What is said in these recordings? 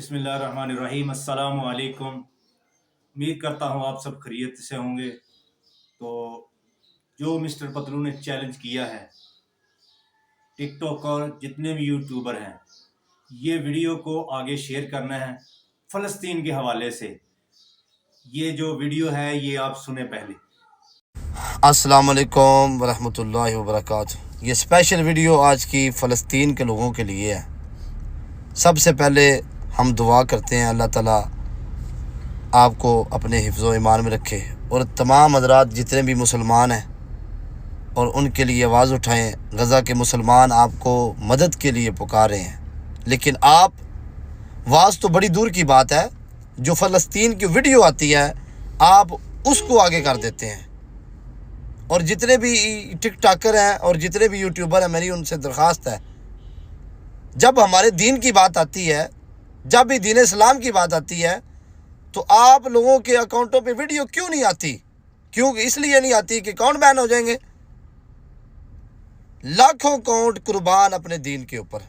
बिस्मिल्लाहिर्रहमानिर्रहीम। अस्सलाम वालेकुम। उम्मीद करता हूँ आप सब खैरियत से होंगे। तो जो मिस्टर पतलू ने चैलेंज किया है, टिकटॉक और जितने भी यूट्यूबर हैं, ये वीडियो को आगे शेयर करना है फ़लस्तीन के हवाले से। ये जो वीडियो है ये आप सुने पहले। अस्सलाम वालेकुम वरहमतुल्लाहि वबरकातुहू। ये स्पेशल वीडियो आज की फ़लस्तीन के लोगों के लिए है। सबसे पहले हम दुआ करते हैं अल्लाह ताला आपको अपने हिफ्ज़ ईमान में रखे और तमाम हज़रात जितने भी मुसलमान हैं और उनके लिए आवाज़ उठाएं। गज़ा के मुसलमान आपको मदद के लिए पुकार रहे हैं, लेकिन आप वाज तो बड़ी दूर की बात है, जो फ़लस्तीन की वीडियो आती है आप उसको आगे कर देते हैं। और जितने भी टिकटॉकर हैं और जितने भी यूट्यूबर हैं, मेरी उनसे दरख्वास्त है, जब हमारे दीन की बात आती है, जब भी दीन इस्लाम की बात आती है, तो आप लोगों के अकाउंटों पे वीडियो क्यों नहीं आती? क्यों? इसलिए नहीं आती कि अकाउंट बैन हो जाएंगे। लाखों अकाउंट कुर्बान अपने दीन के ऊपर,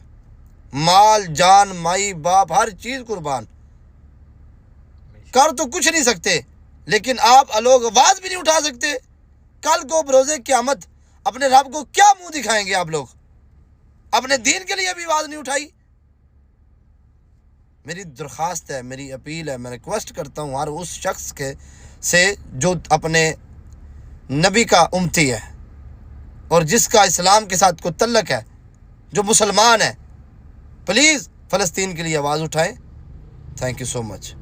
माल जान माई बाप हर चीज़ कुर्बान कर तो कुछ नहीं सकते, लेकिन आप लोग आवाज़ भी नहीं उठा सकते। कल को बरोज़े क़यामत अपने रब को क्या मुंह दिखाएंगे? आप लोग अपने दीन के लिए भी आवाज़ नहीं उठाई। मेरी दरख्वास्त है, मेरी अपील है, मैं रिक्वेस्ट करता हूँ हर उस शख्स के से जो अपने नबी का उम्मती है और जिसका इस्लाम के साथ कोई तल्लक है, जो मुसलमान है, प्लीज़ फ़लस्तीन के लिए आवाज़ उठाएं। Thank you so much.